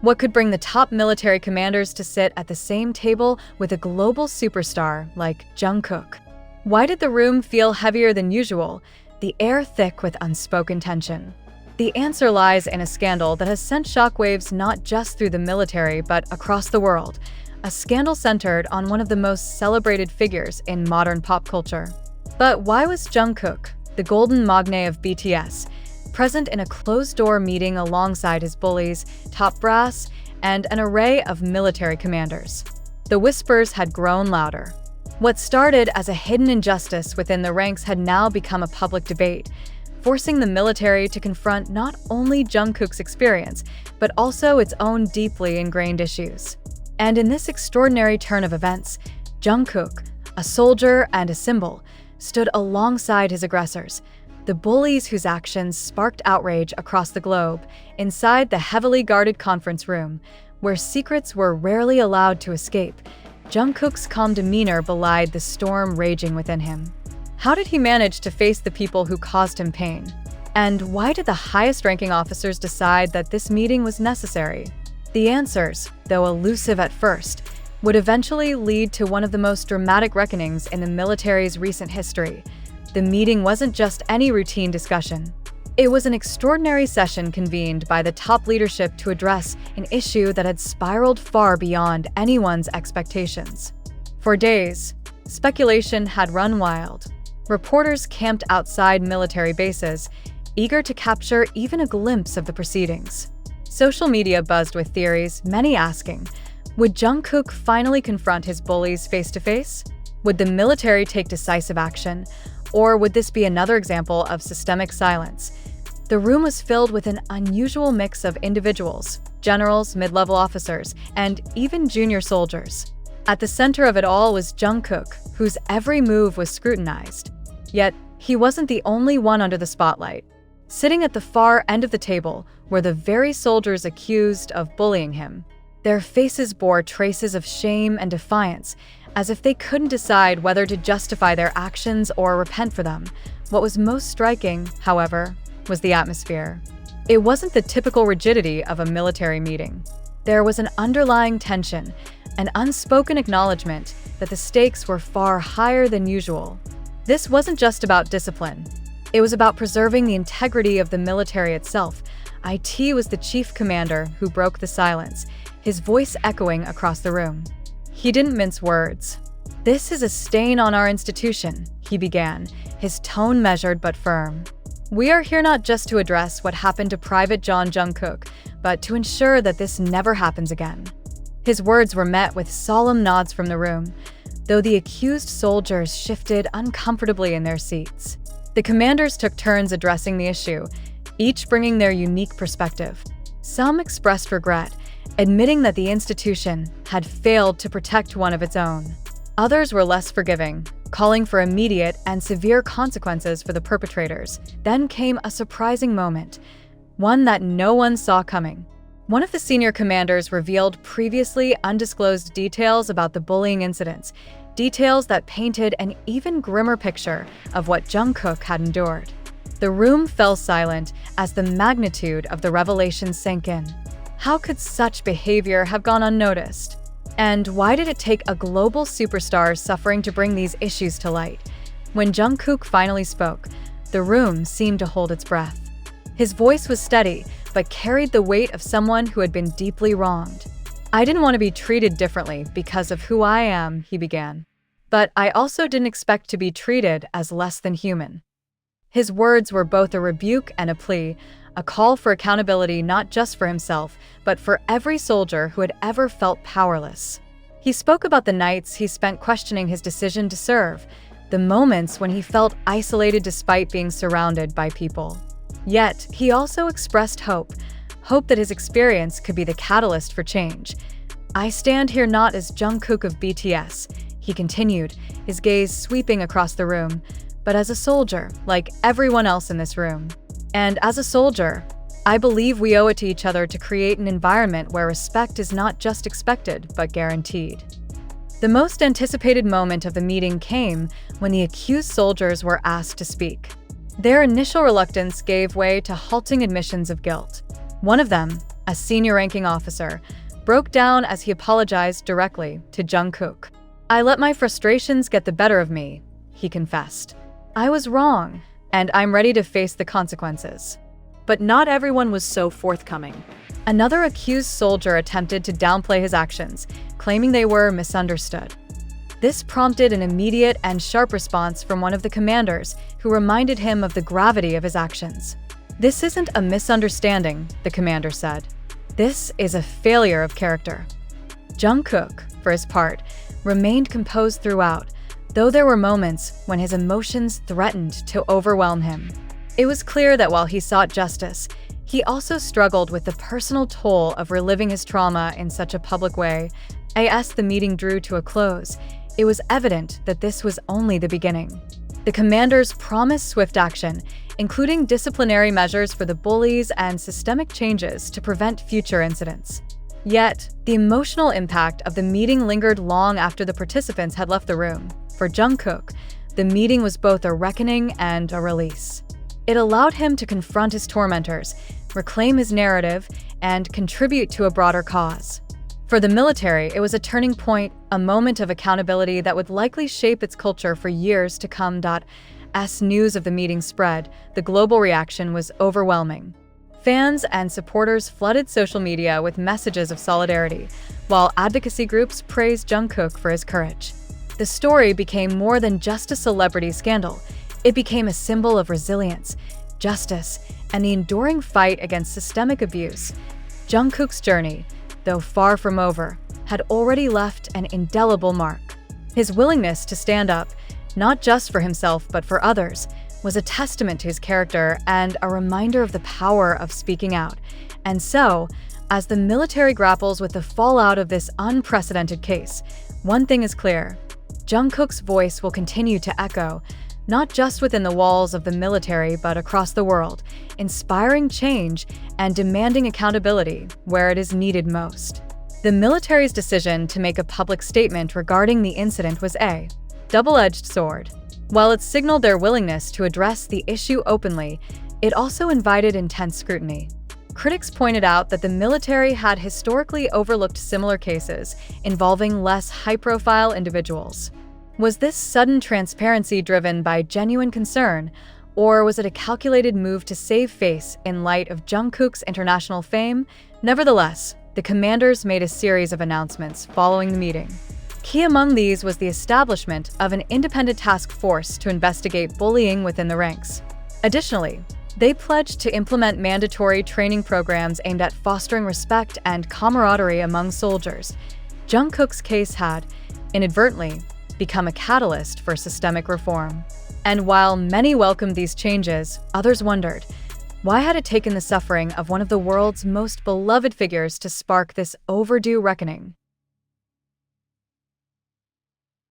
What could bring the top military commanders to sit at the same table with a global superstar like Jungkook? Why did the room feel heavier than usual, the air thick with unspoken tension? The answer lies in a scandal that has sent shockwaves not just through the military but across the world, a scandal centered on one of the most celebrated figures in modern pop culture. But why was Jungkook, the golden magne of BTS, present in a closed-door meeting alongside his bullies, top brass, and an array of military commanders? The whispers had grown louder. What started as a hidden injustice within the ranks had now become a public debate, forcing the military to confront not only Jungkook's experience, but also its own deeply ingrained issues. And in this extraordinary turn of events, Jungkook, a soldier and a symbol, stood alongside his aggressors, the bullies whose actions sparked outrage across the globe, inside the heavily guarded conference room, where secrets were rarely allowed to escape. Jungkook's calm demeanor belied the storm raging within him. How did he manage to face the people who caused him pain? And why did the highest-ranking officers decide that this meeting was necessary? The answers, though elusive at first, would eventually lead to one of the most dramatic reckonings in the military's recent history. The meeting wasn't just any routine discussion. It was an extraordinary session convened by the top leadership to address an issue that had spiraled far beyond anyone's expectations. For days, speculation had run wild. Reporters camped outside military bases, eager to capture even a glimpse of the proceedings. Social media buzzed with theories, many asking, would Jungkook finally confront his bullies face-to-face? Would the military take decisive action? Or would this be another example of systemic silence? The room was filled with an unusual mix of individuals, generals, mid-level officers, and even junior soldiers. At the center of it all was Jungkook, whose every move was scrutinized. Yet, he wasn't the only one under the spotlight. Sitting at the far end of the table were the very soldiers accused of bullying him. Their faces bore traces of shame and defiance, as if they couldn't decide whether to justify their actions or repent for them. What was most striking, however, was the atmosphere. It wasn't the typical rigidity of a military meeting. There was an underlying tension, an unspoken acknowledgement that the stakes were far higher than usual. This wasn't just about discipline. It was about preserving the integrity of the military itself. IT was the chief commander who broke the silence, his voice echoing across the room. He didn't mince words. "This is a stain on our institution," he began, his tone measured but firm. "We are here not just to address what happened to Private John Jungkook, but to ensure that this never happens again." His words were met with solemn nods from the room, though the accused soldiers shifted uncomfortably in their seats. The commanders took turns addressing the issue, each bringing their unique perspective. Some expressed regret, admitting that the institution had failed to protect one of its own. Others were less forgiving, calling for immediate and severe consequences for the perpetrators. Then came a surprising moment, one that no one saw coming. One of the senior commanders revealed previously undisclosed details about the bullying incidents, details that painted an even grimmer picture of what Jungkook had endured. The room fell silent as the magnitude of the revelation sank in. How could such behavior have gone unnoticed? And why did it take a global superstar suffering to bring these issues to light? When Jungkook finally spoke, the room seemed to hold its breath. His voice was steady, but carried the weight of someone who had been deeply wronged. "I didn't want to be treated differently because of who I am," he began. "But I also didn't expect to be treated as less than human." His words were both a rebuke and a plea, a call for accountability not just for himself, but for every soldier who had ever felt powerless. He spoke about the nights he spent questioning his decision to serve, the moments when he felt isolated despite being surrounded by people. Yet, he also expressed hope that his experience could be the catalyst for change. "I stand here not as Jungkook of BTS," he continued, his gaze sweeping across the room, "but as a soldier, like everyone else in this room. And as a soldier, I believe we owe it to each other to create an environment where respect is not just expected, but guaranteed." The most anticipated moment of the meeting came when the accused soldiers were asked to speak. Their initial reluctance gave way to halting admissions of guilt. One of them, a senior-ranking officer, broke down as he apologized directly to Jungkook. "I let my frustrations get the better of me," he confessed. "I was wrong, and I'm ready to face the consequences." But not everyone was so forthcoming. Another accused soldier attempted to downplay his actions, claiming they were misunderstood. This prompted an immediate and sharp response from one of the commanders, who reminded him of the gravity of his actions. "This isn't a misunderstanding," the commander said. "This is a failure of character." Jungkook, for his part, remained composed throughout, though there were moments when his emotions threatened to overwhelm him. It was clear that while he sought justice, he also struggled with the personal toll of reliving his trauma in such a public way. As the meeting drew to a close, it was evident that this was only the beginning. The commanders promised swift action, including disciplinary measures for the bullies and systemic changes to prevent future incidents. Yet, the emotional impact of the meeting lingered long after the participants had left the room. For Jungkook, the meeting was both a reckoning and a release. It allowed him to confront his tormentors, reclaim his narrative, and contribute to a broader cause. For the military, it was a turning point, a moment of accountability that would likely shape its culture for years to come. As news of the meeting spread, the global reaction was overwhelming. Fans and supporters flooded social media with messages of solidarity, while advocacy groups praised Jungkook for his courage. The story became more than just a celebrity scandal. It became a symbol of resilience, justice, and the enduring fight against systemic abuse. Jungkook's journey, though far from over, had already left an indelible mark. His willingness to stand up, not just for himself but for others, was a testament to his character and a reminder of the power of speaking out. And so, as the military grapples with the fallout of this unprecedented case, one thing is clear: Jungkook's voice will continue to echo, not just within the walls of the military but across the world, inspiring change and demanding accountability where it is needed most. The military's decision to make a public statement regarding the incident was a double-edged sword. While it signaled their willingness to address the issue openly, it also invited intense scrutiny. Critics pointed out that the military had historically overlooked similar cases involving less high-profile individuals. Was this sudden transparency driven by genuine concern, or was it a calculated move to save face in light of Jungkook's international fame? Nevertheless, the commanders made a series of announcements following the meeting. Key among these was the establishment of an independent task force to investigate bullying within the ranks. Additionally, they pledged to implement mandatory training programs aimed at fostering respect and camaraderie among soldiers. Jungkook's case had, inadvertently, become a catalyst for systemic reform. And while many welcomed these changes, others wondered, why had it taken the suffering of one of the world's most beloved figures to spark this overdue reckoning?